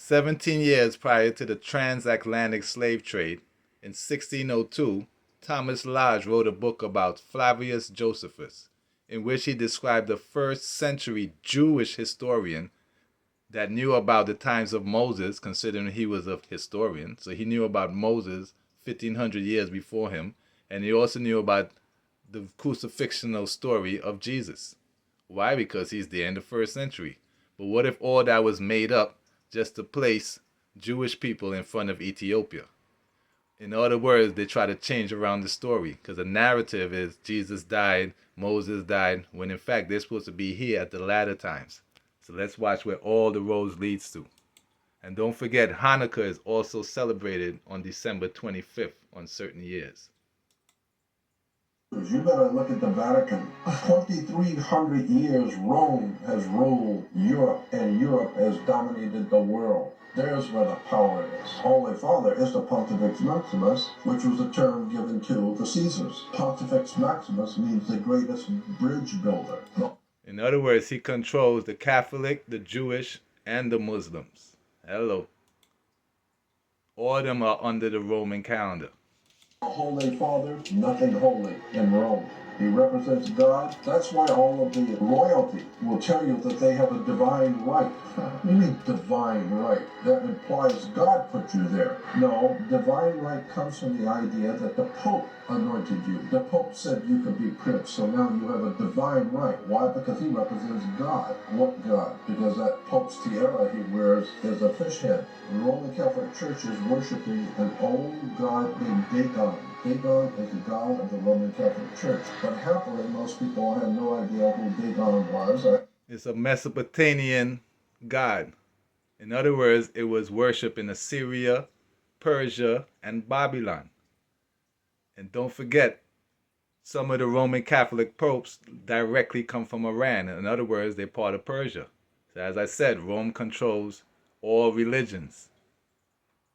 17 years prior to the transatlantic slave trade, in 1602, Thomas Lodge wrote a book about Flavious Josephus, in which he described the first century Jewish historian that knew about the times of Moses, considering he was a historian. So he knew about Moses 1500 years before him, and he also knew about the crucifixional story of Jesus. Why? Because he's there in the first century. But what if all that was made up just to place Jewish people in front of Ethiopia? In other words, they try to change around the story because the narrative is Jesus died, Moses died, when in fact they're supposed to be here at the latter times. So let's watch where all the roads leads to. And don't forget, Hanukkah is also celebrated on December 25th on certain years. You better look at the Vatican. 2,300 years Rome has ruled Europe, and Europe has dominated the world. There's where the power is. Holy Father is the Pontifex Maximus, which was a term given to the Caesars. Pontifex Maximus means the greatest bridge builder. In other words, he controls the Catholic, the Jewish, and the Muslims. Hello. All of them are under the Roman calendar. A Holy Father, nothing holy in Rome. He represents God. That's why all of the royalty will tell you that they have a divine right. What do you mean divine right? That implies God put you there. No, divine right comes from the idea that the Pope anointed you. The Pope said you could be prince, so now you have a divine right. Why? Because he represents God. What God? Because that Pope's tiara he wears is a fish head. The Roman Catholic Church is worshiping an old god named Dagon. Dagon is the god of the Roman Catholic Church. But happily, most people have no idea who Dagon was. It's a Mesopotamian god. In other words, it was worshipped in Assyria, Persia, and Babylon. And don't forget, some of the Roman Catholic popes directly come from Iran. In other words, they're part of Persia. So as I said, Rome controls all religions.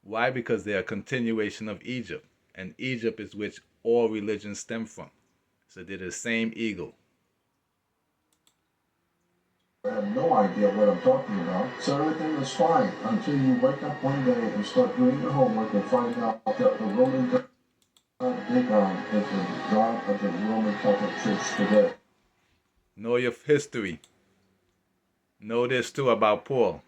Why? Because they're a continuation of Egypt. And Egypt is which all religions stem from. So they're the same eagle. I have no idea what I'm talking about. So everything is fine until you wake up one day and start doing your homework and find out that the Roman God Dagon is the God of the Roman Catholic Church today. Know your history. Know this too about Paul.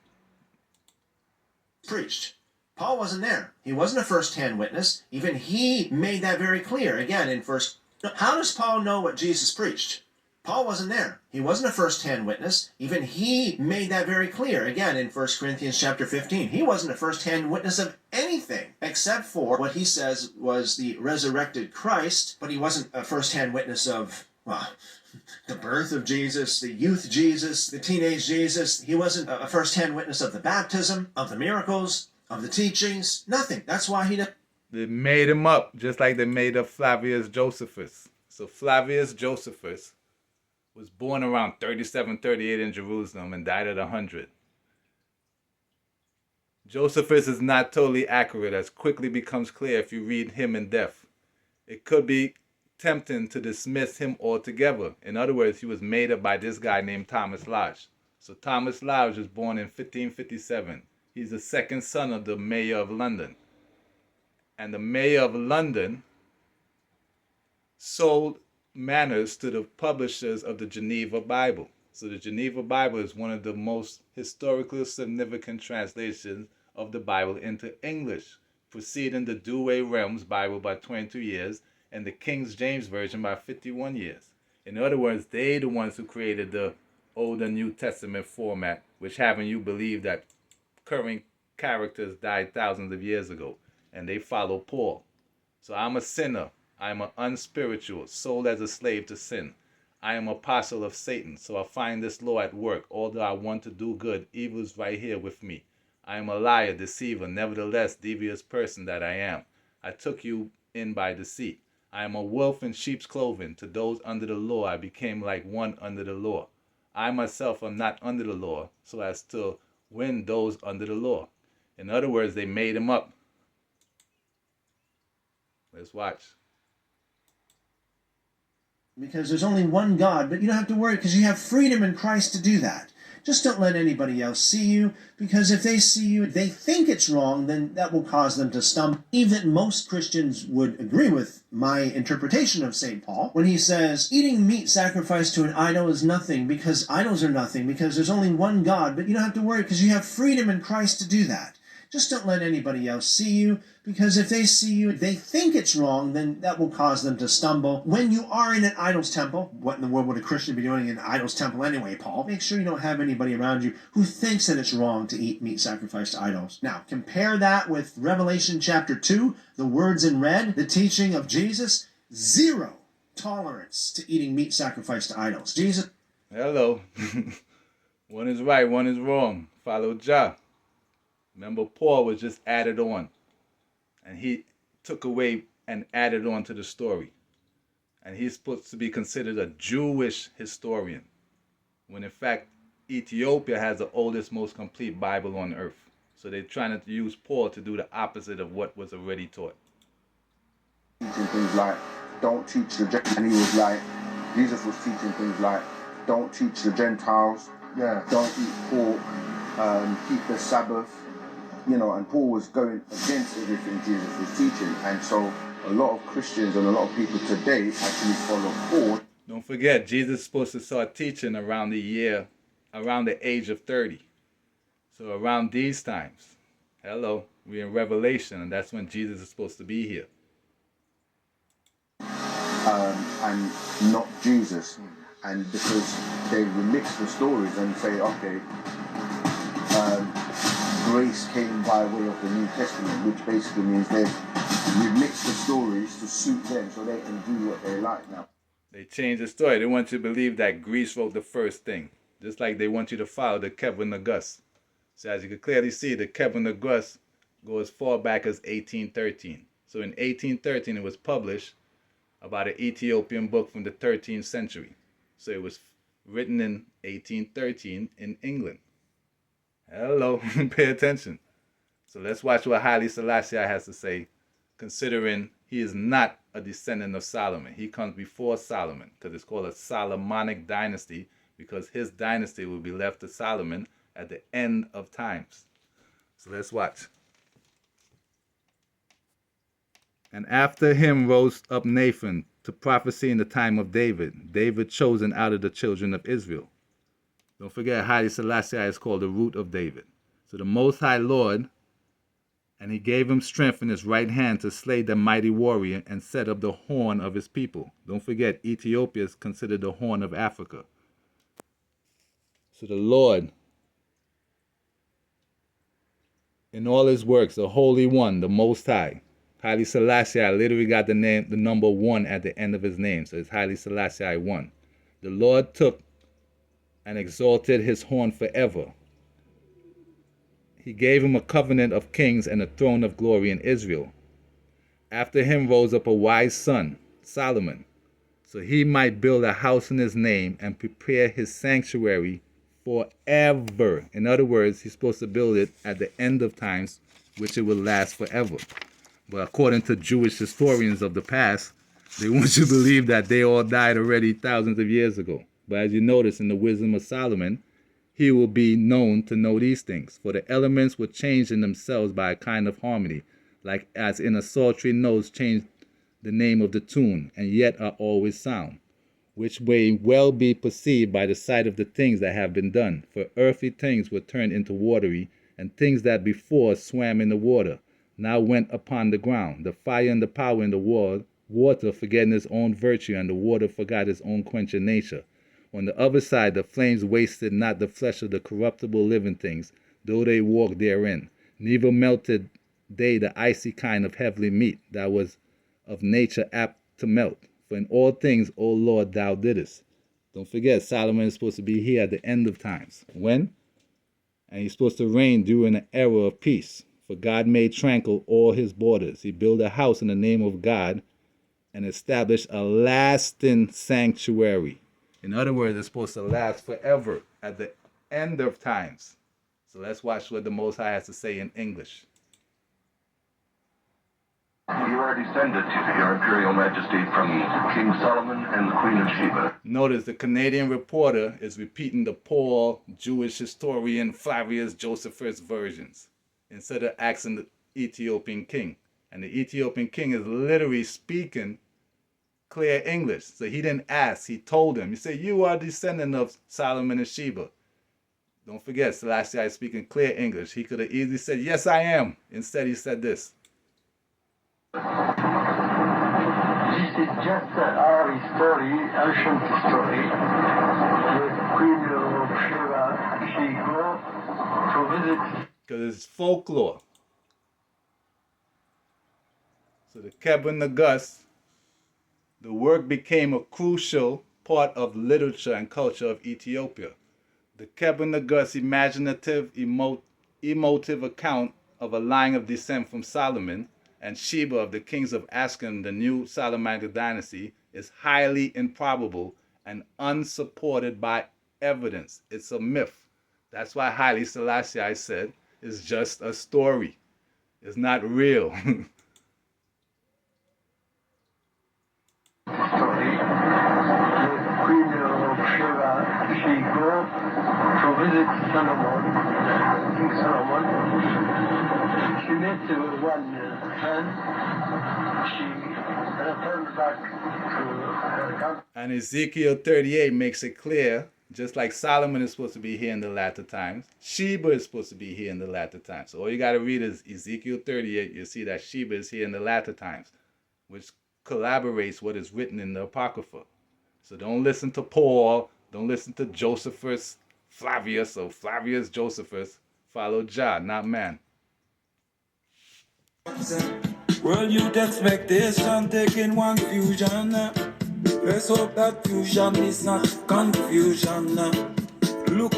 Preached. Paul wasn't there. He wasn't a first-hand witness. Even he made that very clear. Again, in first... How does Paul know what Jesus preached? Paul wasn't there. He wasn't a first-hand witness. Even he made that very clear. Again, in 1 Corinthians chapter 15. He wasn't a first-hand witness of anything except for what he says was the resurrected Christ, but he wasn't a first-hand witness of, well, the birth of Jesus, the youth Jesus, the teenage Jesus. He wasn't a first-hand witness of the baptism, of the miracles, of the teachings, nothing. That's why he... They made him up, just like they made up Flavious Josephus. So Flavious Josephus was born around 37, 38 in Jerusalem and died at 100. Josephus is not totally accurate, as quickly becomes clear if you read him in depth. It could be tempting to dismiss him altogether. In other words, he was made up by this guy named Thomas Lodge. So Thomas Lodge was born in 1557. He's the second son of the mayor of London. And the mayor of London sold manors to the publishers of the Geneva Bible. So the Geneva Bible is one of the most historically significant translations of the Bible into English, preceding the Douay-Rheims Bible by 22 years and the King James Version by 51 years. In other words, they're the ones who created the Old and New Testament format, which having you believe that current characters died thousands of years ago, and they follow Paul. So I'm a sinner. I'm an unspiritual, sold as a slave to sin. I am apostle of Satan, so I find this law at work. Although I want to do good, evil is right here with me. I am a liar, deceiver, nevertheless devious person that I am. I took you in by deceit. I am a wolf in sheep's clothing. To those under the law, I became like one under the law. I myself am not under the law, so as to win those under the law. In other words, they made him up. Let's watch. Because there's only one God, but you don't have to worry because you have freedom in Christ to do that. Just don't let anybody else see you, because if they see you, they think it's wrong, then that will cause them to stumble. Even most Christians would agree with my interpretation of St. Paul when he says, eating meat sacrificed to an idol is nothing, because idols are nothing, because there's only one God, but you don't have to worry because you have freedom in Christ to do that. Just don't let anybody else see you, because if they see you, they think it's wrong, then that will cause them to stumble. When you are in an idol's temple, what in the world would a Christian be doing in an idol's temple anyway, Paul? Make sure you don't have anybody around you who thinks that it's wrong to eat meat sacrificed to idols. Now, compare that with Revelation chapter 2, the words in red, the teaching of Jesus, 0 tolerance to eating meat sacrificed to idols. Jesus. Hello. One is right, one is wrong. Follow Jah. Remember, Paul was just added on. And he took away and added on to the story. And he's supposed to be considered a Jewish historian. When in fact, Ethiopia has the oldest, most complete Bible on earth. So they're trying to use Paul to do the opposite of what was already taught. Teaching things like, don't teach the Gentiles. And he was like, Jesus was teaching things like, don't teach the Gentiles. Yeah. Don't eat pork. Keep the Sabbath. You know, and Paul was going against everything Jesus was teaching. And so a lot of Christians and a lot of people today actually follow Paul. Don't forget, Jesus is supposed to start teaching around the age of 30. So around these times, we're in Revelation, and that's when Jesus is supposed to be here. And not Jesus. And because they remix the stories and say, okay, grace came by way of the New Testament, which basically means they've remixed the stories to suit them so they can do what they like now. They changed the story. They want you to believe that Greece wrote the first thing, just like they want you to follow the Kevin the Gus. So as you can clearly see, the Kevin the Gus goes as far back as 1813. So in 1813, it was published about an Ethiopian book from the 13th century. So it was written in 1813 in England. Hello, pay attention. So let's watch what Haile Selassie has to say, considering he is not a descendant of Solomon. He comes before Solomon, because it's called a Solomonic dynasty, because his dynasty will be left to Solomon at the end of times. So let's watch. And after him rose up Nathan to prophesy in the time of David, David chosen out of the children of Israel. Don't forget, Haile Selassie is called the root of David. So the Most High Lord, and he gave him strength in his right hand to slay the mighty warrior and set up the horn of his people. Don't forget, Ethiopia is considered the horn of Africa. So the Lord, in all his works, the Holy One, the Most High. Haile Selassie literally got the number 1 at the end of his name. So it's Haile Selassie 1. The Lord took and exalted his horn forever. He gave him a covenant of kings and a throne of glory in Israel. After him rose up a wise son, Solomon, so he might build a house in his name and prepare his sanctuary forever. In other words, he's supposed to build it at the end of times, which it will last forever. But according to Jewish historians of the past, they want you to believe that they all died already thousands of years ago. But as you notice in the wisdom of Solomon, he will be known to know these things. For the elements were changed in themselves by a kind of harmony, like as in a psaltery notes change the name of the tune, and yet are always sound, which may well be perceived by the sight of the things that have been done. For earthly things were turned into watery, and things that before swam in the water, now went upon the ground. The fire and the power in the water forgetting its own virtue, and the water forgot its own quenching nature. On the other side, the flames wasted not the flesh of the corruptible living things, though they walked therein. Neither melted they the icy kind of heavenly meat that was of nature apt to melt. For in all things, O Lord, thou didst. Don't forget, Solomon is supposed to be here at the end of times. When? And he's supposed to reign during an era of peace. For God made tranquil all his borders. He built a house in the name of God and established a lasting sanctuary. In other words, it's supposed to last forever at the end of times. So let's watch what the Most High has to say in English. You are descended, Your Imperial Majesty, from King Solomon and the Queen of Sheba. Notice the Canadian reporter is repeating the Paul Jewish historian Flavious Josephus versions instead of asking the Ethiopian king. And the Ethiopian king is literally speaking clear English. So he didn't ask, he told him. He said, you are descendant of Solomon and Sheba. Don't forget, Selassie is speaking clear English. He could have easily said, yes, I am. Instead, he said this. This is just our story, ancient story. The Queen of Sheba, she go to visit. Because it's folklore. So the Kebun Nagus, the work became a crucial part of literature and culture of Ethiopia. The Kebun Nagus imaginative, emotive account of a line of descent from Solomon and Sheba of the kings of Askan, the new Salamander dynasty, is highly improbable and unsupported by evidence. It's a myth. That's why Haile Selassie said it's just a story. It's not real. Story. The Queen of Sheba, she go to visit Solomon, King Solomon. She met one son. She returned back to her country. And Ezekiel 38 makes it clear, just like Solomon is supposed to be here in the latter times, Sheba is supposed to be here in the latter times. So all you got to read is Ezekiel 38. You'll see that Sheba is here in the latter times, which collaborates what is written in the Apocrypha. So don't listen to Paul. Don't listen to Josephus, Flavious, or Flavius Josephus. Follow Jah, not man. World youth expectation taking one fusion. Let's hope that fusion is not confusion. Look